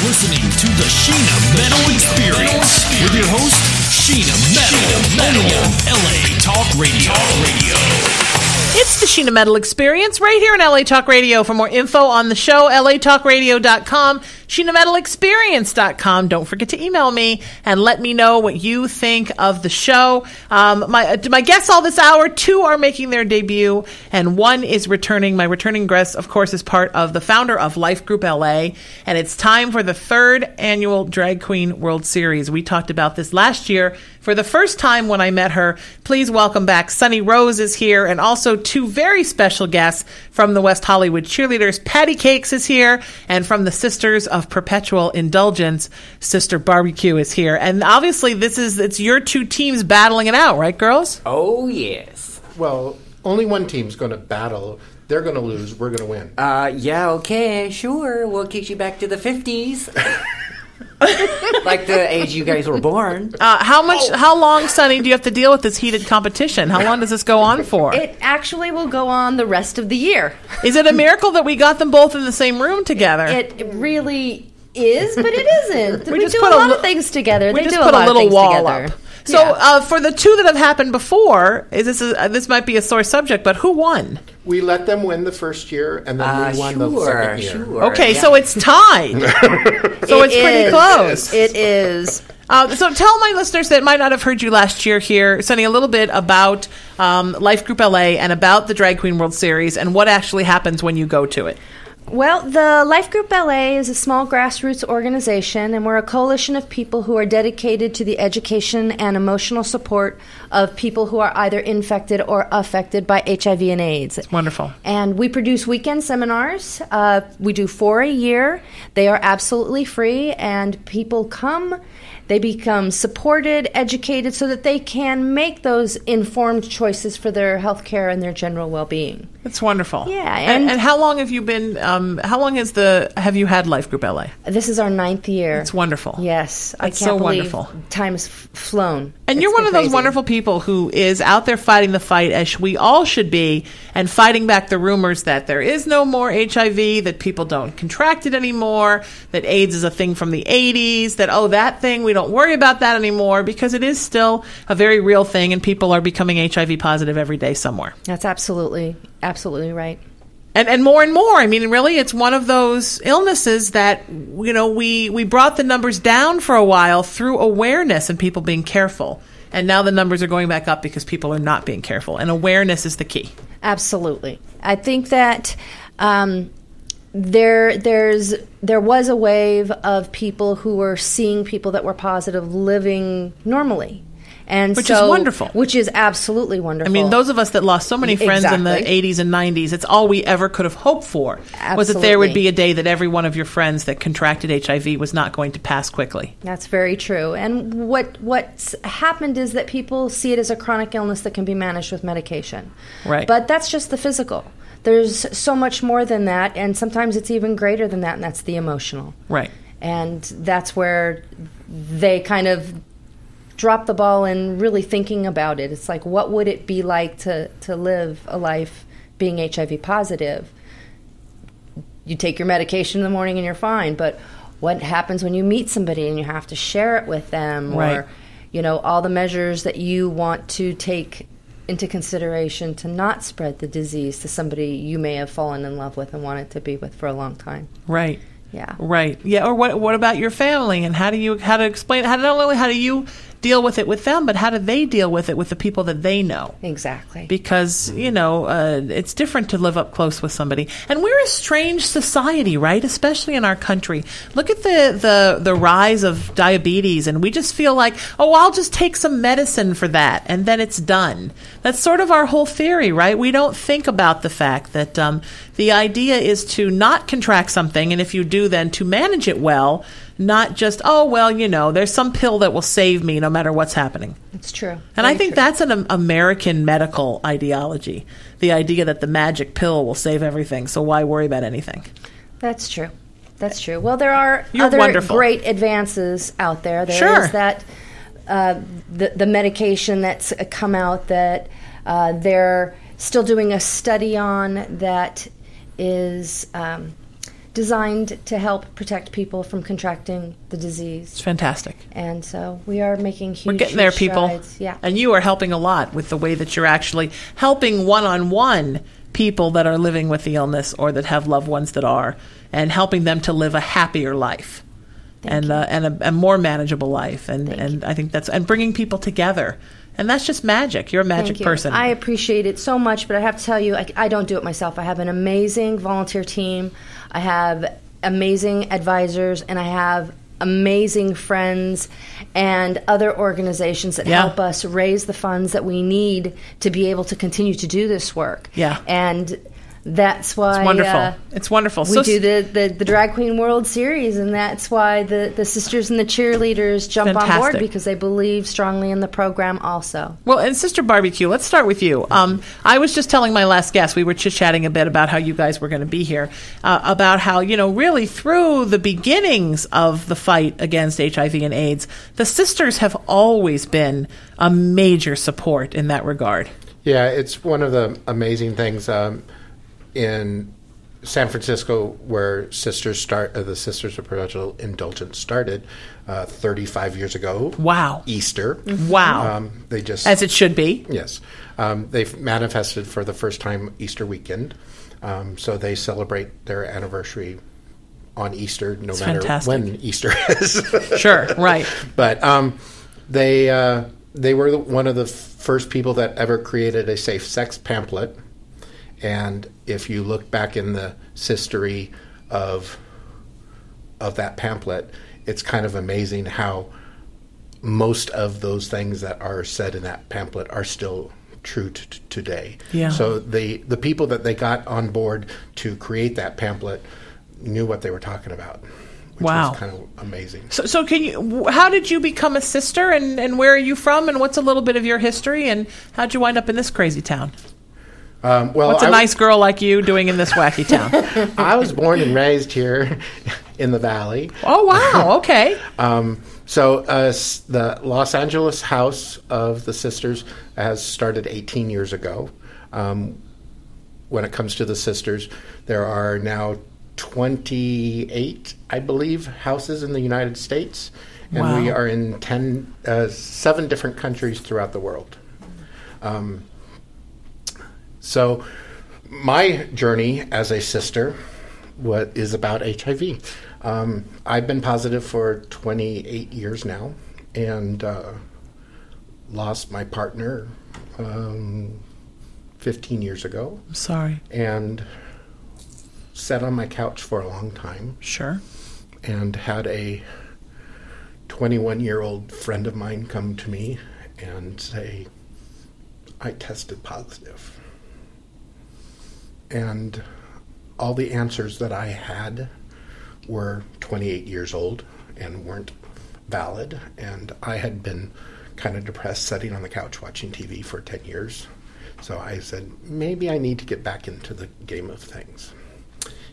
listening to the Sheena Metal Experience with your host, Sheena Metal, on LA Talk Radio. It's the Sheena Metal Experience right here on LA Talk Radio. For more info on the show, latalkradio.com, SheenaMetalExperience.com. Don't forget to email me and let me know what you think of the show. My guests all this hour, 2 are making their debut, and 1 is returning. My returning guest, of course, is part of the founder of Life Group LA, and it's time for the 3rd annual Drag Queen World Series. We talked about this last year for the first time when I met her. Please welcome back Sunnie Rose is here, and also 2 very special guests from the West Hollywood Cheerleaders. Patty Cakes is here, and from the Sisters of Perpetual Indulgence, Sister Barble-Q is here. And obviously it's your 2 teams battling it out, right, girls? Oh, yes. Well, only one team's going to battle. They're going to lose. We're going to win. Yeah, okay, sure. We'll kick you back to the 50s. Like the age you guys were born. How long, Sunnie, do you have to deal with this heated competition? How long does this go on for? It actually will go on the rest of the year. Is it a miracle that we got them both in the same room together? It really is, but it isn't. We just do put a lot of things together. We They just do put a lot a little of things wall together. up. So for the 2 that have happened before, this might be a sore subject, but who won? We let them win the first year, and then we won the second year. Sure. Okay, Yeah. so it's tied. So it's pretty close. It is. So tell my listeners that might not have heard you last year here, Sunnie, a little bit about Life Group LA and about the Drag Queen World Series and what actually happens when you go to it. Well, the Life Group LA is a small grassroots organization, and we're a coalition of people who are dedicated to the education and emotional support of people who are either infected or affected by HIV and AIDS. Wonderful. And we produce weekend seminars. We do 4 a year. They are absolutely free, and people come. They become supported, educated, so that they can make those informed choices for their health care and their general well-being. It's wonderful. Yeah, and how long have you been? How long have you had Life Group LA? This is our 9th year. It's wonderful. Yes, I It's can't so believe wonderful. time has flown. And It's you're one been of those crazy. wonderful people who is out there fighting the fight, as we all should be, and fighting back the rumors that there is no more HIV, that people don't contract it anymore, that AIDS is a thing from the 80s, that, that thing, we don't worry about that anymore, because it is still a very real thing, and people are becoming HIV positive every day somewhere. That's absolutely right. And more and more. I mean, really, it's one of those illnesses that, we brought the numbers down for a while through awareness and people being careful. And now the numbers are going back up because people are not being careful. And awareness is the key. Absolutely. I think that there was a wave of people who were seeing people that were positive living normally. And Which is wonderful. Which is absolutely wonderful. I mean, those of us that lost so many friends in the Exactly. 80s and 90s, it's all we ever could have hoped for, was that there would be a day that every one of your friends that contracted HIV was not going to pass quickly. That's very true. And what's happened is that people see it as a chronic illness that can be managed with medication. Right. But that's just the physical. There's so much more than that, and sometimes it's even greater than that, and that's the emotional. Right. And that's where they kind of drop the ball in really thinking about it. It's like, what would it be like to live a life being HIV positive? You take your medication in the morning and you're fine, but what happens when you meet somebody and you have to share it with them? Right. Or, all the measures that you want to take into consideration to not spread the disease to somebody you may have fallen in love with and wanted to be with for a long time. Right. Yeah. Right. Yeah. Or what about your family, and how do you deal with it with them, but how do they deal with it with the people that they know? Exactly. Because, it's different to live up close with somebody. And we're a strange society, right? Especially in our country. Look at the rise of diabetes, and we just feel like, I'll just take some medicine for that, and then it's done. That's sort of our whole theory, right? We don't think about the fact that the idea is to not contract something, and if you do, then to manage it well, not just, there's some pill that will save me no matter what's happening. It's true. And I think that's an American medical ideology, the idea that the magic pill will save everything, so why worry about anything? That's true. That's true. Well, there are You're other wonderful. great advances out there. There is that the medication that's come out that they're still doing a study on that is designed to help protect people from contracting the disease. It's fantastic. And so we are making huge, We're getting there, people. strides. Yeah. And you are helping a lot with the way that you're actually helping one-on-one people that are living with the illness or that have loved ones that are, and helping them to live a happier life and a more manageable life. And I think that's, and bringing people together. And that's just magic. You're a magic person. I appreciate it so much, but I have to tell you, I don't do it myself. I have an amazing volunteer team. I have amazing advisors, and I have amazing friends and other organizations that help us raise the funds that we need to be able to continue to do this work. Yeah. And that's why it's wonderful. It's wonderful. We do the Drag Queen World Series, and that's why the sisters and the cheerleaders jump on board, because they believe strongly in the program also. Well, and Sister Barbe-Q, let's start with you. I was just telling my last guest, we were chit-chatting a bit about how you guys were going to be here, about how, really through the beginnings of the fight against HIV and AIDS, the sisters have always been a major support in that regard. Yeah, it's one of the amazing things. In San Francisco, where the Sisters of Perpetual Indulgence started 35 years ago. Wow. Easter. Wow. They just, as it should be. Yes. They've manifested for the first time Easter weekend. So they celebrate their anniversary on Easter, no matter when Easter is. Sure, right. But they were one of the first people that ever created a safe sex pamphlet. And if you look back in the history of that pamphlet, it's kind of amazing how most of those things that are said in that pamphlet are still true today. Yeah. So the people that they got on board to create that pamphlet knew what they were talking about. Which was kind of amazing. So how did you become a sister, and where are you from, and what's a little bit of your history, and how'd you wind up in this crazy town? What's a nice girl like you doing in this wacky town? I was born and raised here in the Valley. Oh, wow. Okay. So the Los Angeles House of the Sisters has started 18 years ago. When it comes to the Sisters, there are now 28, I believe, houses in the United States. And we are in 7 different countries throughout the world. So my journey as a sister is about HIV. I've been positive for 28 years now, and lost my partner 15 years ago. I'm sorry. And sat on my couch for a long time. Sure. And had a 21-year-old friend of mine come to me and say, I tested positive. And all the answers that I had were 28 years old and weren't valid. And I had been kind of depressed sitting on the couch watching TV for 10 years. So I said, maybe I need to get back into the game of things.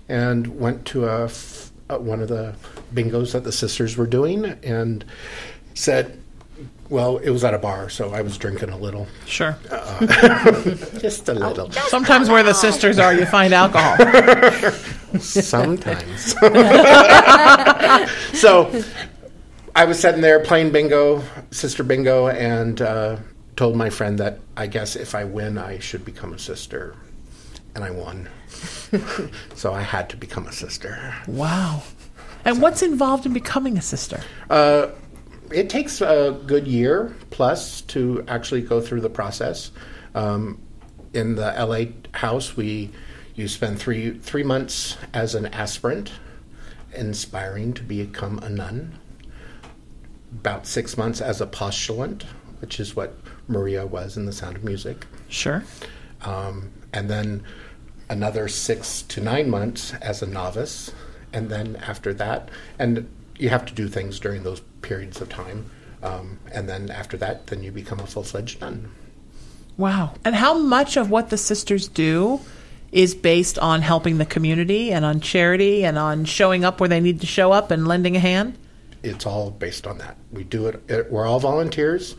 And went to one of the bingos that the sisters were doing and said, well, it was at a bar, so I was drinking a little. Sure. Just a little. Sometimes where the sisters are, you find alcohol. Sometimes. So I was sitting there playing bingo, sister bingo, and told my friend that I guess if I win, I should become a sister. And I won. So I had to become a sister. Wow. And what's involved in becoming a sister? It takes a good year plus to actually go through the process. In the LA house, you spend three months as an aspirant, inspiring to become a nun. About 6 months as a postulant, which is what Maria was in The Sound of Music. Sure. And then another 6 to 9 months as a novice. And then after that, and you have to do things during those periods of time. And then after that, then you become a full-fledged nun. Wow. And how much of what the sisters do is based on helping the community and on charity and on showing up where they need to show up and lending a hand? It's all based on that. We do it. We're all volunteers.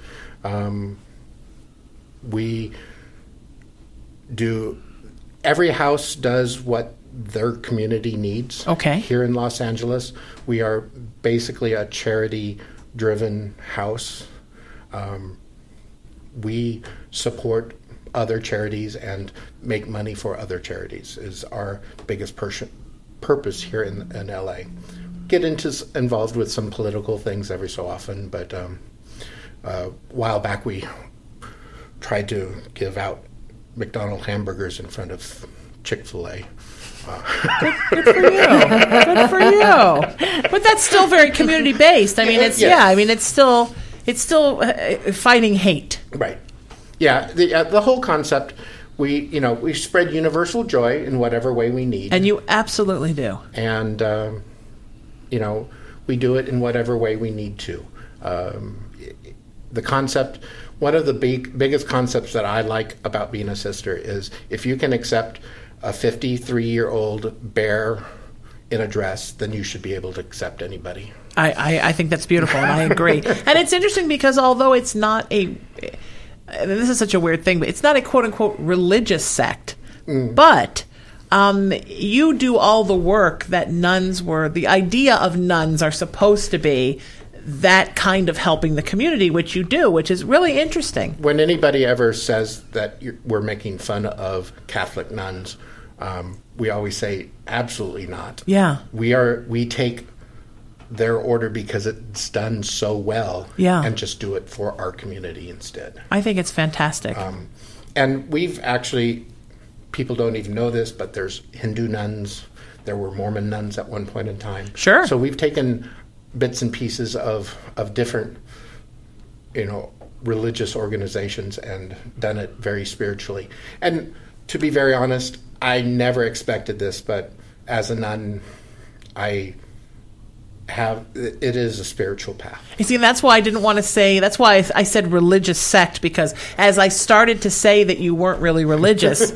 We do. Every house does what their community needs. Okay. Here in Los Angeles, we are basically a charity-driven house. We support other charities and make money for other charities is our biggest purpose here in LA. Get involved with some political things every so often, but a while back we tried to give out McDonald's hamburgers in front of Chick-fil-A. Good for you. Good for you. But that's still very community based. I mean, it's it's still fighting hate. Right. Yeah. The whole concept. We spread universal joy in whatever way we need, And you absolutely do. and we do it in whatever way we need to. The concept. One of the biggest concepts that I like about being a sister is if you can accept a 53-year-old bear in a dress, then you should be able to accept anybody. I think that's beautiful, and I agree. And it's interesting because although it's not and this is such a weird thing, but it's not a quote-unquote religious sect, but you do all the work that the idea of nuns are supposed to be, that kind of helping the community, which you do, which is really interesting. When anybody ever says that we're making fun of Catholic nuns, we always say, absolutely not. Yeah. We take their order because it's done so well, and just do it for our community instead. I think it's fantastic. And we've actually, people don't even know this, but there's Hindu nuns. There were Mormon nuns at one point in time. Sure. So we've taken bits and pieces of different, religious organizations and done it very spiritually. And to be very honest, I never expected this, but as a nun, it is a spiritual path. You see, that's why I didn't want to say, that's why I said religious sect, because as I started to say that you weren't really religious,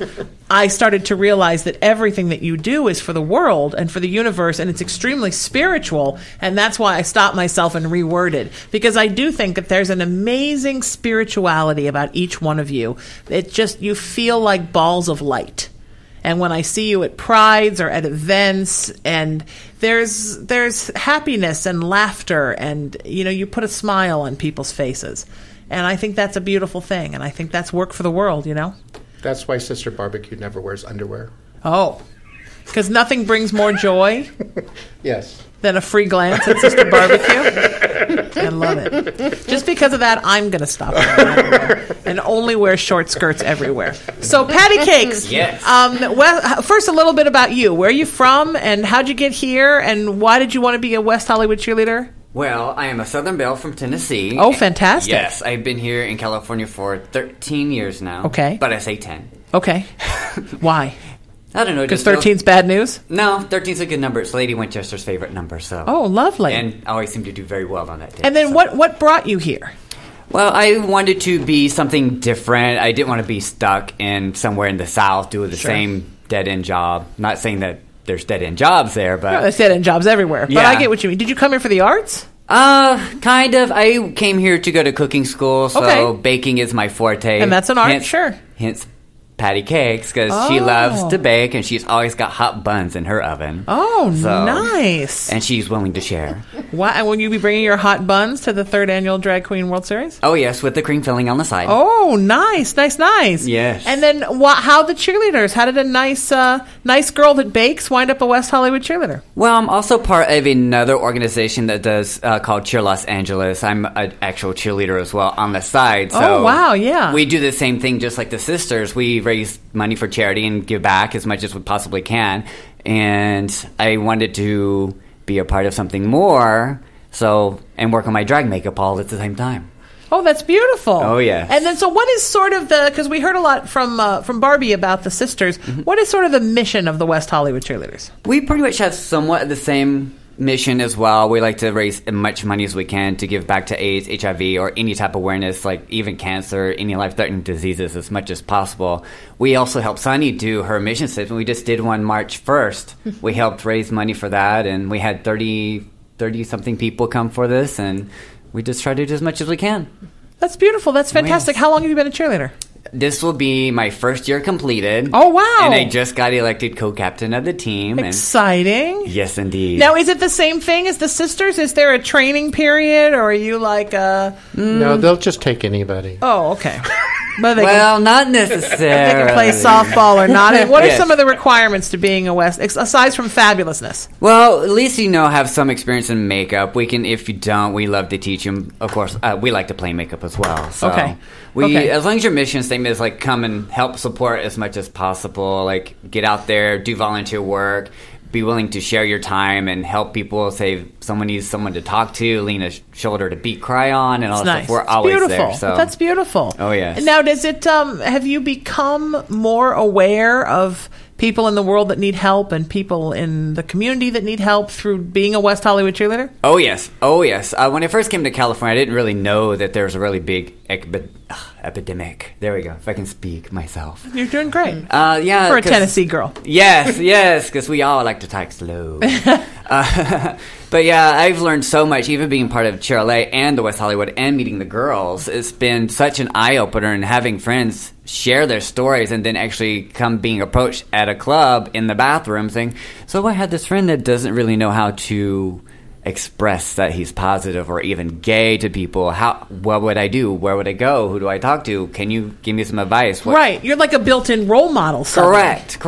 I started to realize that everything that you do is for the world and for the universe, and it's extremely spiritual, and that's why I stopped myself and reworded, because I do think that there's an amazing spirituality about each one of you. It just, you feel like balls of light. And when I see you at prides or at events, and there's happiness and laughter, and you put a smile on people's faces, and I think that's a beautiful thing, and I think that's work for the world. That's why Sister Barbe-Q never wears underwear. Oh, because nothing brings more joy. Yes. Than a free glance at Sister Barbe-Q. I love it. Just because of that, I'm going to stop wearing underwear and only wear short skirts everywhere. So, patty cakes. Yes. First, a little bit about you. Where are you from, and how'd you get here, and why did you want to be a West Hollywood cheerleader? Well, I am a Southern Belle from Tennessee. Oh, fantastic. Yes, I've been here in California for 13 years now. Okay. But I say 10. Okay. Why? I don't know. Because 13's bad news? No, 13's a good number. It's Lady Winchester's favorite number. So. Oh, lovely. And I always seem to do very well on that day. And then what brought you here? Well, I wanted to be something different. I didn't want to be stuck in somewhere in the South doing the same dead-end job. Not saying that there's dead-end jobs there, but... No, there's dead-end jobs everywhere. But I get what you mean. Did you come here for the arts? Kind of. I came here to go to cooking school, so baking is my forte. And that's an art, sure. Hence patty cakes, because she loves to bake, and she's always got hot buns in her oven. Oh, nice. And she's willing to share. What? And will you be bringing your hot buns to the 3rd Annual Drag Queen World Series? Oh, yes, with the cream filling on the side. Oh, nice. Yes. And then how the cheerleaders? How did a nice girl that bakes wind up a West Hollywood cheerleader? Well, I'm also part of another organization that does called Cheer Los Angeles. I'm an actual cheerleader as well on the side. So wow, yeah. We do the same thing just like the sisters. We raise money for charity and give back as much as we possibly can. And I wanted to be a part of something more, and work on my drag makeup all at the same time. Oh, that's beautiful. Oh, yes. And then, so what is sort of because we heard a lot from Barbie about the sisters, what is sort of the mission of the West Hollywood cheerleaders? We pretty much have somewhat the same mission as well. We like to raise as much money as we can to give back to AIDS, HIV, or any type of awareness, like even cancer, any life-threatening diseases, as much as possible. We also helped Sunnie do her mission statement. We just did one March 1st. We helped raise money for that, and we had 30-something people come for this, and we just try to do as much as we can. That's beautiful. That's fantastic. Yes. How long have you been a cheerleader? This will be my first year completed. Oh, wow. And I just got elected co-captain of the team. Exciting. Yes, indeed. Now, is it the same thing as the sisters? Is there a training period, or are you like No, they'll just take anybody. Oh, okay. But not necessarily. They can play softball or not. What are some of the requirements to being a West, aside from fabulousness? Well, at least have some experience in makeup. We can, if you don't, we love to teach you. Of course, we like to play makeup as well. So okay. As long as your mission statement is like come and help support as much as possible, like get out there, do volunteer work, be willing to share your time and help people. Say someone needs someone to talk to, lean a shoulder to beat, cry on, and all that stuff. We're always beautiful. there. So That's beautiful. Oh yes. Now, does it? Have you become more aware of people in the world that need help and people in the community that need help through being a West Hollywood cheerleader? Oh yes. When I first came to California, I didn't really know that there was a really big epidemic. There we go. If I can speak myself. You're doing great. Yeah. For a Tennessee girl. Yes, because we all like to talk slow. But yeah, I've learned so much, even being part of Cheer LA and the West Hollywood and meeting the girls. It's been such an eye-opener, and having friends share their stories and then actually come being approached at a club in the bathroom saying, so I had this friend that doesn't really know how to express that he's positive or even gay to people. What would I do? Where would I go? Who do I talk to? Can you give me some advice? Right. You're like a built-in role model. Correct.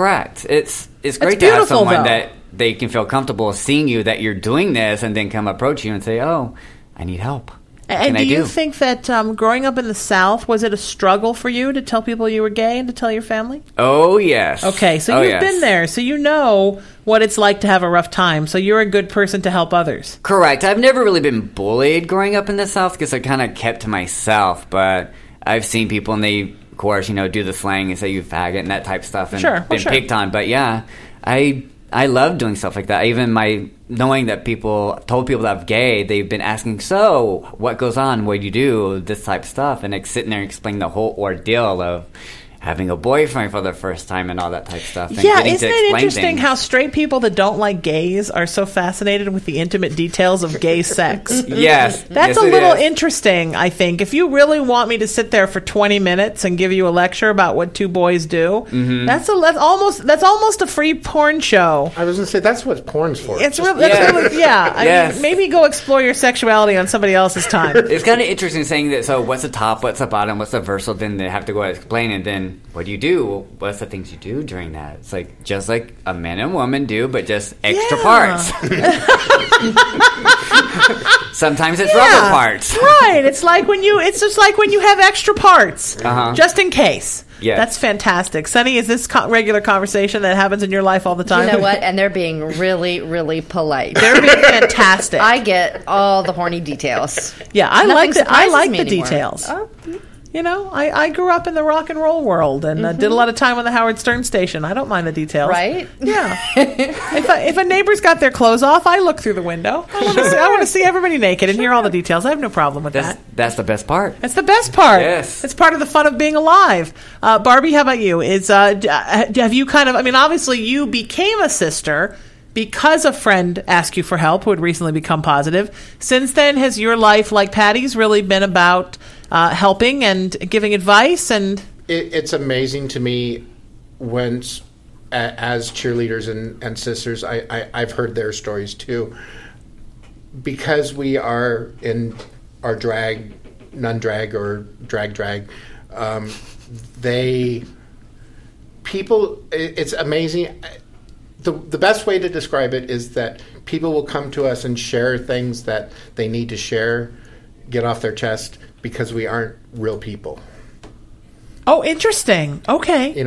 It's great to have someone that they can feel comfortable seeing you, that you're doing this, and then come approach you and say, oh, I need help. And do you think that growing up in the South, was it a struggle for you to tell people you were gay and to tell your family? Oh, yes. Okay, so you've been there, so you know what it's like to have a rough time, so you're a good person to help others. Correct. I've never really been bullied growing up in the South because I kind of kept to myself, but I've seen people, and they, of course, do the slang and say you faggot and that type of stuff, and been picked on. But yeah, I love doing stuff like that. Even knowing that told people that I'm gay, they've been asking, so what goes on? What do you do? This type of stuff. And sitting there and explaining the whole ordeal of having a boyfriend for the first time and all that type of stuff. And yeah, isn't it interesting how straight people that don't like gays are so fascinated with the intimate details of gay sex? Yes. That's a little interesting, I think. If you really want me to sit there for 20 minutes and give you a lecture about what two boys do, that's almost a free porn show. I was going to say, that's what porn's for. It's really, I mean, maybe go explore your sexuality on somebody else's time. It's kind of interesting saying that, so what's the top, what's the bottom, what's the versal, then they have to go explain, and then what do you do? What's the things you do during that? It's like just like a man and woman do, but just extra parts. Sometimes it's rubber parts. Right. It's just like when you have extra parts, just in case. Yeah. That's fantastic. Sunnie, is this regular conversation that happens in your life all the time? You know what? And they're being really, really polite. They're being fantastic. I get all the horny details. Yeah, I like the anymore. details. I grew up in the rock and roll world and did a lot of time on the Howard Stern station. I don't mind the details. Right? Yeah. If a neighbor's got their clothes off, I look through the window. I want to see everybody naked and hear all the details. I have no problem with that. That's the best part. It's the best part. Yes. It's part of the fun of being alive. Barbie, how about you? Have you obviously you became a sister because a friend asked you for help who had recently become positive. Since then, has your life, like Patty's, really been about helping and giving advice? And it's amazing to me when, as cheerleaders and sisters, I've heard their stories too. Because we are in our drag, non-drag or drag, it's amazing. The best way to describe it is that people will come to us and share things that they need to share, get off their chest, because we aren't real people. Oh, interesting. Okay.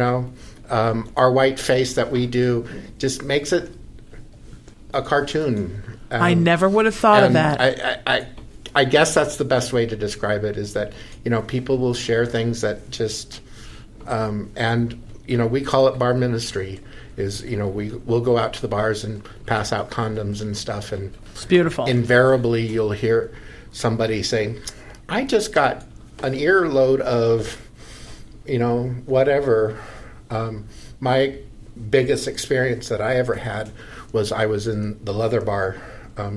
Our white face that we do just makes it a cartoon. I never would have thought of that. I guess that's the best way to describe it, is that, people will share things that just, we call it bar ministry. We'll go out to the bars and pass out condoms and stuff, and it's beautiful. Invariably, you'll hear somebody saying, "I just got an earload of, whatever." My biggest experience that I ever had was I was in the Leather Bar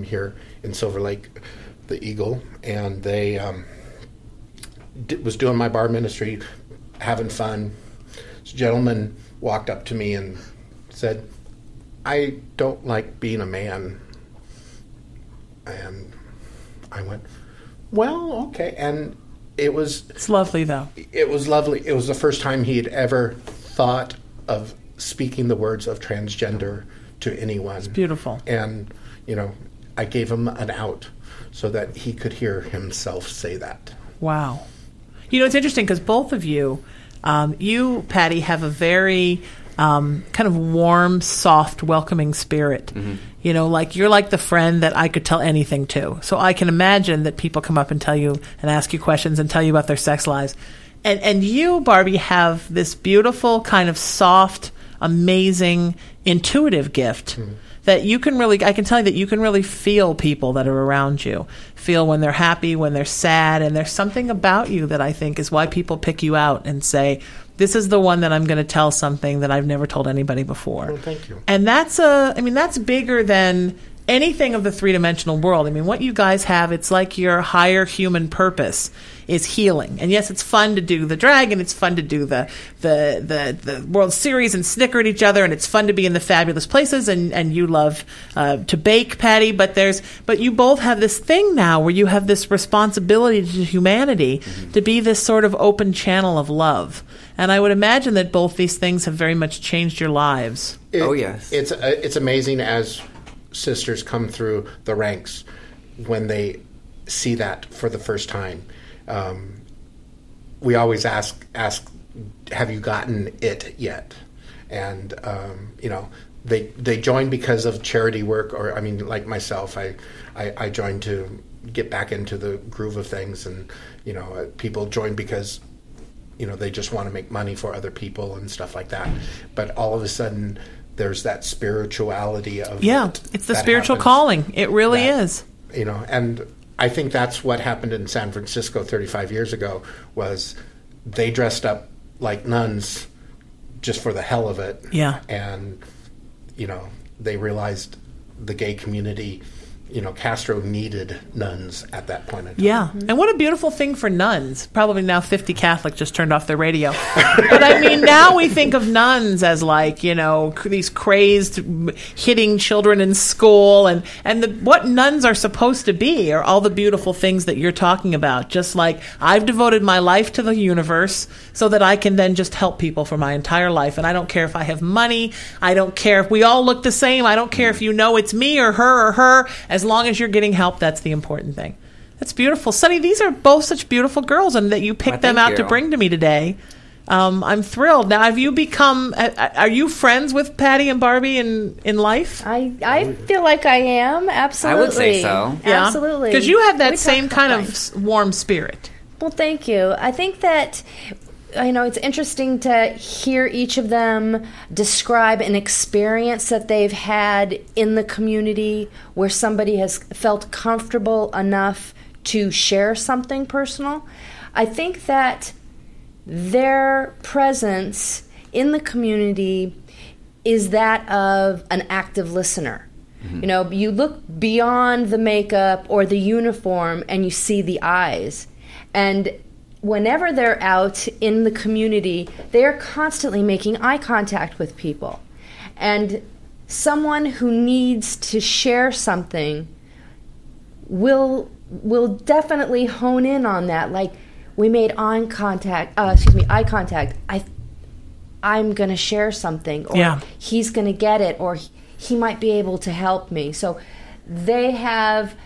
here in Silver Lake, the Eagle, and they was doing my bar ministry having fun. This gentleman walked up to me and said, "I don't like being a man." And I went, "Well, okay." And it's lovely, though. It was lovely. It was the first time he had ever thought of speaking the words of transgender to anyone. It's beautiful. And, I gave him an out so that he could hear himself say that. Wow. It's interesting because both of you, you, Patty, have a very kind of warm, soft, welcoming spirit. Mm-hmm. You're like the friend that I could tell anything to. So I can imagine that people come up and tell you and ask you questions and tell you about their sex lives. And you, Barbie, have this beautiful kind of soft, amazing, intuitive gift that you can really, I can tell you that you can really feel people that are around you. Feel when they're happy, when they're sad. And there's something about you that I think is why people pick you out and say, this is the one that I'm going to tell something that I've never told anybody before. Well, thank you. And that's bigger than anything of the three-dimensional world. I mean, what you guys have, it's like your higher human purpose is healing. And yes, it's fun to do the drag, and it's fun to do the World Series and snicker at each other, and it's fun to be in the fabulous places, and you love to bake, Patty, but you both have this thing now where you have this responsibility to humanity to be this sort of open channel of love. And I would imagine that both these things have very much changed your lives. Yes. It's amazing as sisters come through the ranks when they see that for the first time. We always ask, have you gotten it yet? And they join because of charity work, or like myself, I joined to get back into the groove of things, and people join because they just want to make money for other people and stuff like that. But all of a sudden, there's that spirituality of it's the spiritual calling. It really is. And I think that's what happened in San Francisco 35 years ago. Was they dressed up like nuns just for the hell of it. Yeah. And they realized the gay community. Castro needed nuns at that point in time. Yeah. And what a beautiful thing for nuns. Probably now 50 Catholics just turned off their radio. But now we think of nuns as like, these crazed hitting children in school. And what nuns are supposed to be are all the beautiful things that you're talking about. Just like I've devoted my life to the universe so that I can then just help people for my entire life. And I don't care if I have money. I don't care if we all look the same. I don't care if it's me or her. As long as you're getting help, that's the important thing. That's beautiful. Sunnie, these are both such beautiful girls, and that you picked them out to bring to me today. I'm thrilled. Now, have you become, are you friends with Patty and Barbie in life? I feel like I am, absolutely. I would say so. Yeah. Absolutely. Because you have that same kind of warm spirit. Well, thank you. I think that it's interesting to hear each of them describe an experience that they've had in the community where somebody has felt comfortable enough to share something personal. I think that their presence in the community is that of an active listener. Mm-hmm. You look beyond the makeup or the uniform and you see the eyes. And whenever they're out in the community, they're constantly making eye contact with people. And someone who needs to share something will definitely hone in on that. Like, we made eye contact. I'm going to share something, or he's going to get it, or he might be able to help me. So they have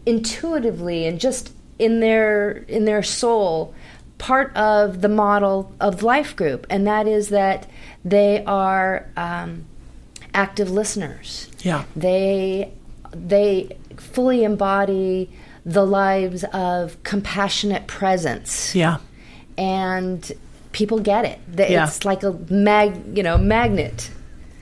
intuitively and just in their soul part of the model of life group, and that is that they are active listeners. Yeah. They fully embody the lives of compassionate presence. Yeah. And people get it. It's like a magnet.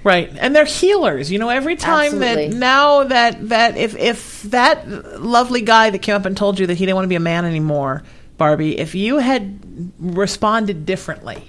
Right. And they're healers. Every time that if that lovely guy that came up and told you that he didn't want to be a man anymore, Barbie, if you had responded differently,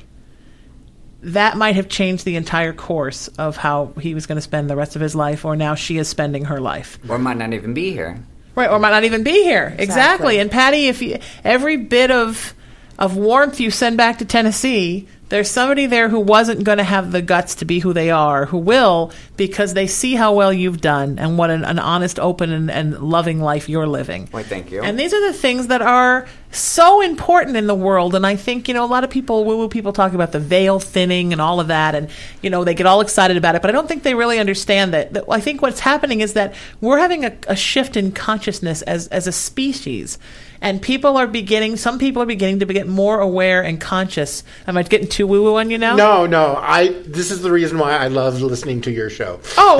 that might have changed the entire course of how he was going to spend the rest of his life, or now she is spending her life. Or might not even be here. Right, or might not even be here. Exactly. And Patty, every bit of of warmth you send back to Tennessee, there's somebody there who wasn't going to have the guts to be who they are, who will, because they see how well you've done and what an honest, open, and loving life you're living. Why, thank you. And these are the things that are so important in the world. And I think, a lot of people, woo-woo people talk about the veil thinning and all of that. And, they get all excited about it. But I don't think they really understand that I think what's happening is that we're having a shift in consciousness as a species. And some people are beginning to get more aware and conscious. Am I getting too woo-woo on you now? No. This is the reason why I love listening to your show. Oh.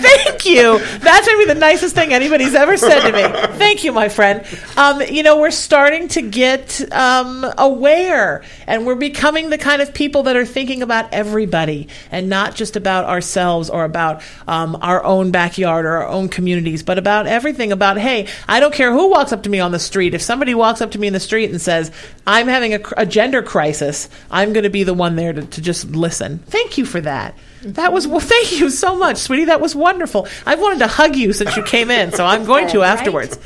Thank you. That's maybe the nicest thing anybody's ever said to me. Thank you, my friend. We're starting to get aware, and we're becoming the kind of people that are thinking about everybody and not just about ourselves or about our own backyard or our own communities, but about everything. About, hey, I don't care who walks up to me on the street. If somebody walks up to me in the street and says, I'm having a gender crisis, I'm going to be the one there to just listen. Thank you for that. Thank you so much, sweetie. That was wonderful. I've wanted to hug you since you came in, so I'm going to afterwards.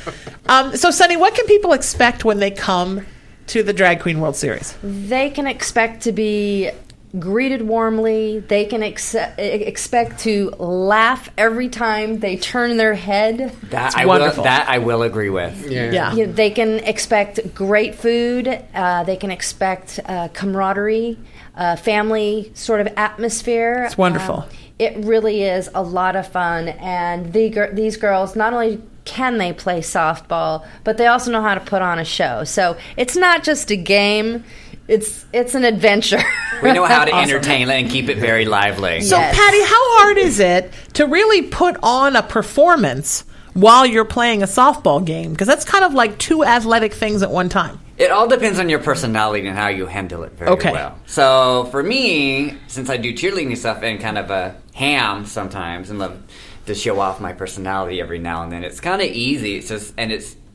So, Sunnie, what can people expect when they come to the Drag Queen World Series? They can expect to be greeted warmly. They can expect to laugh every time they turn their head. I will agree with. Yeah. They can expect great food. They can expect camaraderie, family sort of atmosphere. It's wonderful. It really is a lot of fun. And these girls, not only can they play softball, but they also know how to put on a show. So it's not just a game. It's an adventure. We know how to entertain and keep it very lively. So, yes. Patty, how hard is it to really put on a performance while you're playing a softball game? Because that's kind of like two athletic things at one time. It all depends on your personality and how you handle it very well. So, for me, since I do cheerleading stuff and kind of a ham sometimes and love to show off my personality every now and then, it's kind of easy. It's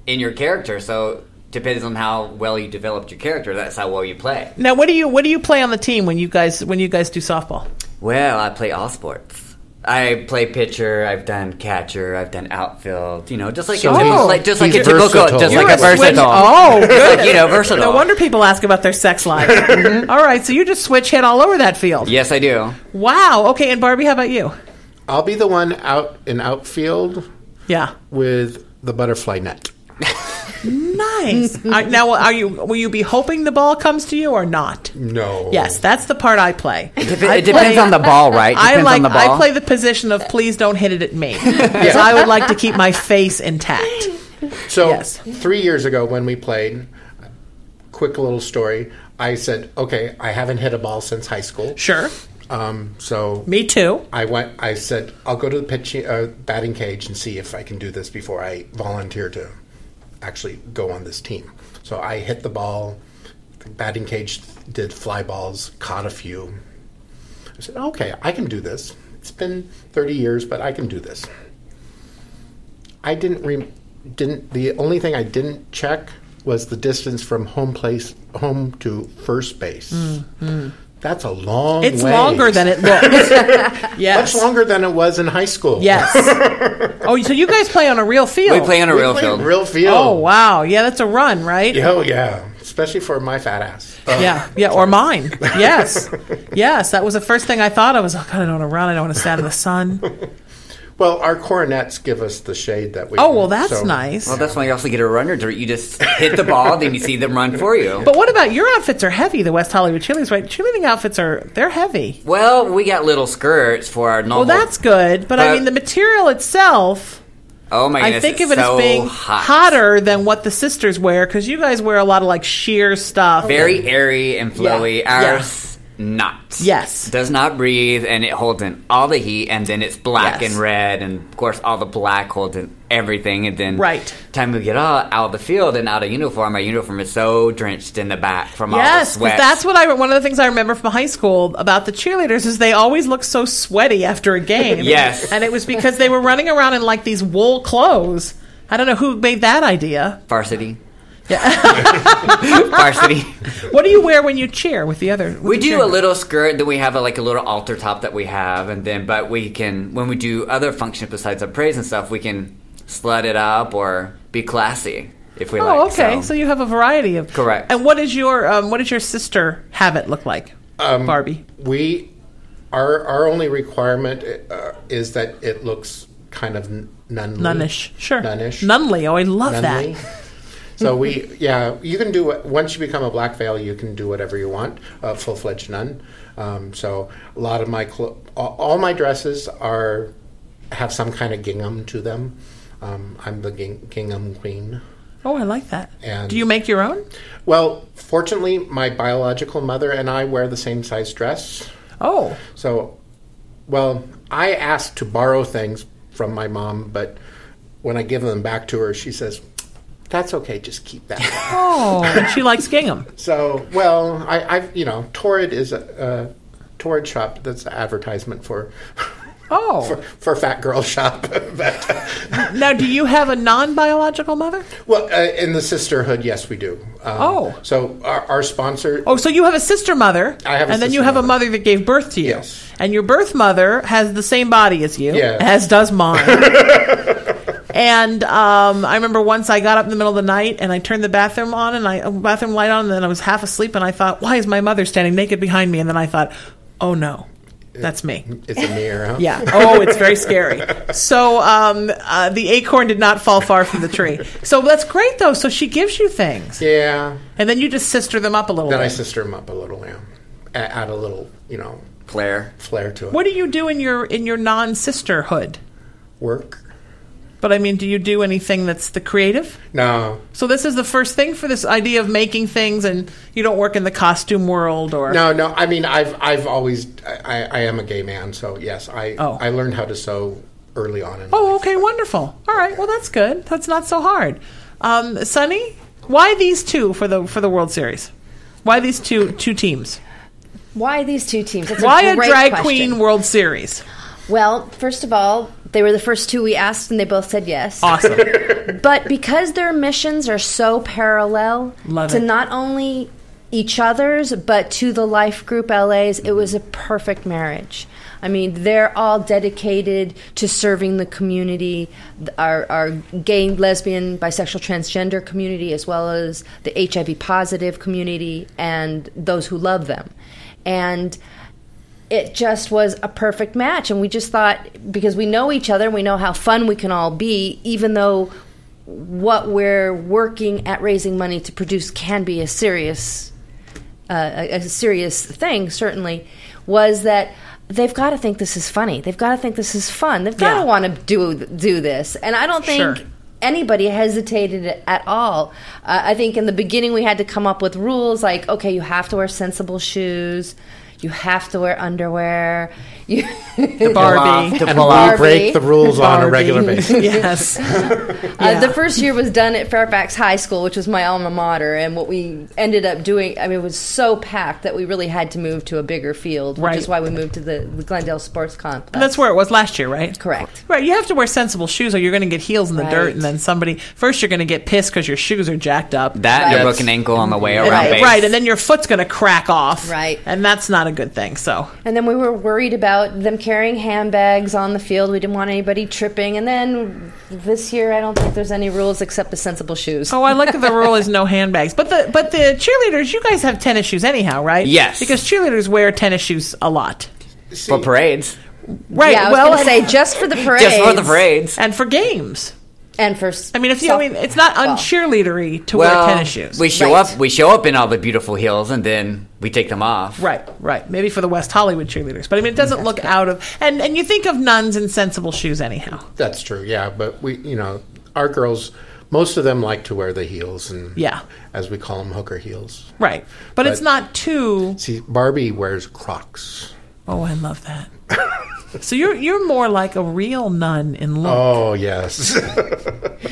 in your character, so depends on how well you developed your character. That's how well you play. Now, what do you play on the team when you guys do softball? Well, I play all sports. I play pitcher. I've done catcher. I've done outfield. Just like a versatile. versatile. Oh, good. Versatile. No wonder people ask about their sex life. Mm-hmm. All right, so you just switch hit all over that field. Yes, I do. Wow. Okay, and Barbie, how about you? I'll be the one out in outfield. Yeah. With the butterfly net. Nice. Now, will you be hoping the ball comes to you or not? No. Yes, that's the part I play. It depends on the ball, right? I play the position of please don't hit it at me. Because I would like to keep my face intact. So, yes. 3 years ago when we played, quick little story, I said, okay, I haven't hit a ball since high school. Sure. So me too. I said, I'll go to the batting cage and see if I can do this before I volunteer to actually go on this team. So I hit the ball. The batting cage did fly balls, caught a few. I said, okay, I can do this. It's been 30 years, but I can do this. I the only thing I didn't check was the distance from home to first base. Mm-hmm. That's a long way. It's longer than it looks. Yes. Much longer than it was in high school. Yes. Oh, so you guys play on a real field? We play on a real field. Real field. Oh, wow. Yeah, that's a run, right? Oh, yeah. Especially for my fat ass. Yeah, or mine. Yes. Yes, that was the first thing I thought. I was like, God, I don't want to run. I don't want to stand in the sun. Well, our coronets give us the shade that we that's nice. Well, that's why you also get a runner dirt. You just hit the ball, then you see them run for you. But what about your outfits are heavy, the West Hollywood cheerleaders, right? Cheerleading outfits they're heavy. Well, we got little skirts for our normal. Well, that's good. But I mean, the material itself, oh my goodness, I think of it as being hotter than what the sisters wear, because you guys wear a lot of like sheer stuff. Very airy and flowy. Yeah. Ours not. Yes. Does not breathe, and it holds in all the heat, and then it's black and red, and of course all the black holds in everything, and then time we get out of the field and out of uniform, our uniform is so drenched in the back from all the sweat. Yes, that's one of the things I remember from high school about the cheerleaders is they always look so sweaty after a game. Yes. And it was because they were running around in like these wool clothes. I don't know who made that idea. Varsity. Yeah. Varsity. What do you wear when you cheer with the other? We do a little skirt, then we have a little altar top that we have, and then but we can, when we do other functions besides our praise and stuff, we can slut it up or be classy. if we like. Oh, okay. So you have a variety of... Correct. And what is your sister habit look like, Barbie? Our only requirement is that it looks kind of nunly. Nunnish. Sure. Nunnish. Nunly. Oh, I love Nunly. that. So you can do it once you become a black veil. You can do whatever you want, a full-fledged nun. So a lot of my all my dresses have some kind of gingham to them. I'm the gingham queen. Oh, I like that. And do you make your own? Well, fortunately, my biological mother and I wear the same size dress. Oh. So, I asked to borrow things from my mom, but when I give them back to her, she says, "That's okay, just keep that." Oh, and she likes gingham. So, Torrid is a Torrid shop. That's an advertisement for fat girl shop. But, now, do you have a non-biological mother? Well, in the sisterhood, yes, we do. So our sponsor. Oh, so you have a sister mother. I have, and then you have a mother that gave birth to you. Yes. And your birth mother has the same body as you, yes. as does mine. And I remember once I got up in the middle of the night and I turned the bathroom light on, and then I was half asleep, and I thought, why is my mother standing naked behind me? And then I thought, oh no. That's me. It's a mirror, huh? Yeah. Oh, it's very scary. So the acorn did not fall far from the tree. So that's great, though. So she gives you things. Yeah. And then you just sister them up a little bit. Then I sister them up a little, yeah. Add a little, flair to it. What do you do in your non-sisterhood? Work. But I mean, do you do anything that's the creative? No. So this is the first thing for this idea of making things, and you don't work in the costume world, or no. I mean, I've always I am a gay man, so yes, I learned how to sew early on in life. Oh, okay, wonderful. All right, well that's good. That's not so hard. Sunnie, why these two for the World Series? Why these two teams? Why these two teams? That's why a great drag question. queen World Series? Well, first of all, they were the first two we asked, and they both said yes. Awesome. But because their missions are so parallel to not only each other's, but to the Life Group LA's, it was a perfect marriage. I mean, they're all dedicated to serving the community, our gay, lesbian, bisexual, transgender community, as well as the HIV positive community and those who love them. And it just was a perfect match, and we just thought, because we know each other, we know how fun we can all be, even though what we're working at raising money to produce can be a serious thing, certainly, was that they've got to think this is funny. They've got to think this is fun. They've got to want to do this. And I don't think anybody hesitated at all. I think in the beginning we had to come up with rules like, okay, you have to wear sensible shoes. You have to wear underwear. The Barbie. And we break the rules on a regular basis. Yes. The first year was done at Fairfax High School, which was my alma mater. And what we ended up doing, I mean, it was so packed that we really had to move to a bigger field, which is why we moved to the Glendale Sports Complex. And that's where it was last year, right? Correct. Right. You have to wear sensible shoes or you're going to get heels in the dirt, and then first you're going to get pissed because your shoes are jacked up. Your broken ankle on the way around base. Right, and then your foot's going to crack off. Right. And that's not a good thing, so. And then we were worried about them carrying handbags on the field. We didn't want anybody tripping. And then this year, I don't think there's any rules except the sensible shoes. Oh, I like that the rule is no handbags. But the cheerleaders, you guys have tennis shoes anyhow, right? Yes. Because cheerleaders wear tennis shoes a lot. For parades. Right. Yeah, I was going to say just for the parades. Just for the parades. And for games. And for it's not uncheerleadery to wear tennis shoes. We show up in all the beautiful heels, and then we take them off. Right. Maybe for the West Hollywood cheerleaders, but I mean, it doesn't look out of. And you think of nuns in sensible shoes, anyhow. That's true. Yeah, but our girls, most of them like to wear the heels, and as we call them, hooker heels. Right, but it's not too. See, Barbie wears Crocs. Oh, I love that. So you're more like a real nun in look. Oh, yes.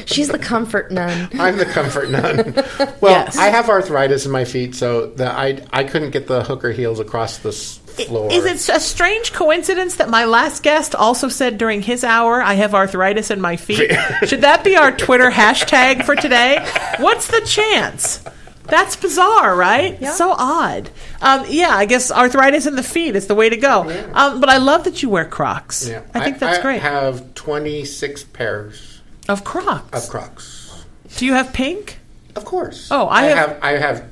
She's the comfort nun. I'm the comfort nun. Well, I have arthritis in my feet, so I couldn't get the hooker heels across the floor. Is it a strange coincidence that my last guest also said during his hour, I have arthritis in my feet? Should that be our Twitter hashtag for today? What's the chance? That's bizarre, right? Yeah. So odd. I guess arthritis in the feet is the way to go. Yeah. But I love that you wear Crocs. Yeah. I think that's great. I have 26 pairs of Crocs. Do you have pink? Of course. Oh, I have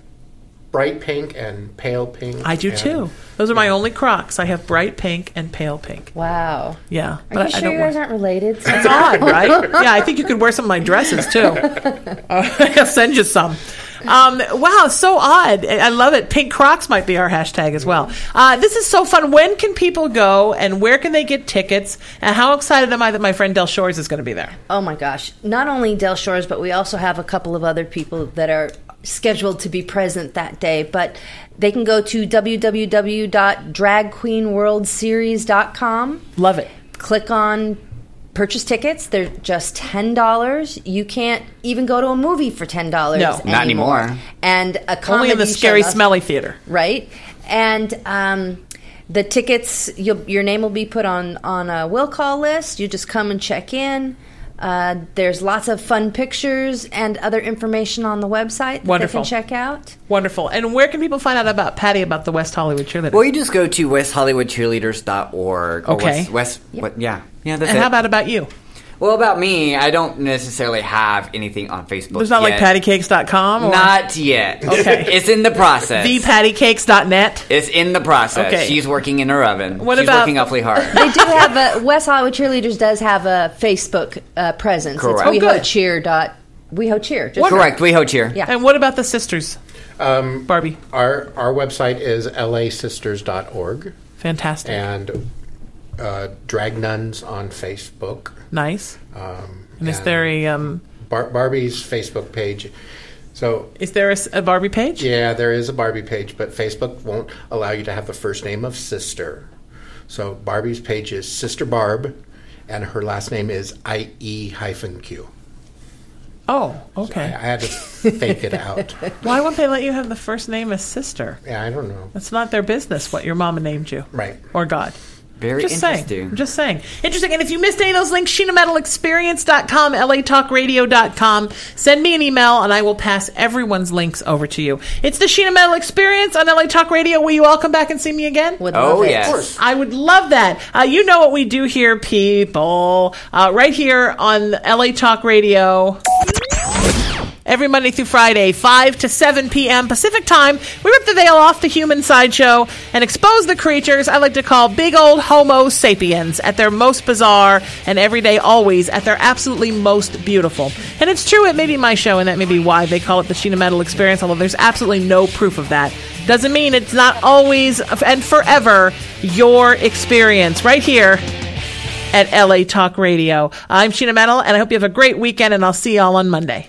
bright pink and pale pink. I do too. Those are my only Crocs. I have bright pink and pale pink. Wow. Yeah. Are you sure you guys aren't related? It's odd, right? Yeah, I think you could wear some of my dresses too. I'll send you some. Wow, so odd. I love it. Pink Crocs might be our hashtag as well. This is so fun. When can people go and where can they get tickets? And how excited am I that my friend Dell Shores is going to be there? Oh my gosh. Not only Dell Shores, but we also have a couple of other people that are scheduled to be present that day. But they can go to www.dragqueenworldseries.com. Love it. Click on purchase tickets. They're just $10. You can't even go to a movie for $10 not anymore. And a comedy only in the scary, show, smelly theater. right? And the tickets, your name will be put on a will call list. You just come and check in. There's lots of fun pictures and other information on the website that Wonderful. they can check out. Wonderful. And where can people find out about Patty, about the West Hollywood Cheerleaders? Well, you just go to westhollywoodcheerleaders.org. Okay. Yeah, that's and it. how about you? Well, about me, I don't necessarily have anything on Facebook. There's not yet. like pattycakes.com? Or? Not yet. Okay. It's in the process. thepattycakes.net? It's in the process. Okay. She's working in her oven. What She's about- working awfully hard. They do have West Hollywood Cheerleaders does have a Facebook presence. Correct. It's Oh, good. WeHoCheer. Just Correct. WeHo Cheer. Yeah. And what about the sisters? Barbie. Our website is lasisters.org Fantastic. and Drag Nuns on Facebook. Nice. And is and there a Barbie's Facebook page. So is there a Barbie page? yeah, there is a Barbie page, but Facebook won't allow you to have the first name of sister. So Barbie's page is Sister Barb, and her last name is IE-Q. Oh, I okay. had to fake it out. Why won't they let you have the first name as sister? Yeah, I don't know. It's not their business what your mama named you. Right. Or God. Very Just interesting. saying. I'm just saying. Interesting. And if you missed any of those links, SheenaMetalExperience.com, LATalkRadio.com. Send me an email and I will pass everyone's links over to you. It's the Sheena Metal Experience on LA Talk Radio. Will you all come back and see me again? Would Oh, love it. yes. Of course. I would love that. You know what we do here, people. Right here on LA Talk Radio. Every Monday through Friday, 5 to 7 p.m. Pacific time, we rip the veil off the human sideshow and expose the creatures I like to call big old Homo sapiens at their most bizarre and every day always at their absolutely most beautiful. And it's true, it may be my show, and that may be why they call it the Sheena Metal Experience, although there's absolutely no proof of that. Doesn't mean it's not always and forever your experience right here at LA Talk Radio. I'm Sheena Metal, and I hope you have a great weekend, and I'll see y'all on Monday.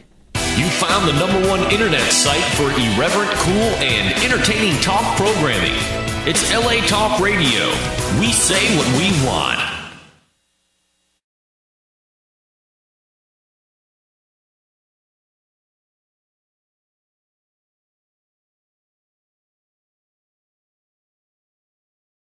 You found the #1 internet site for irreverent, cool, and entertaining talk programming. It's LA Talk Radio. We say what we want.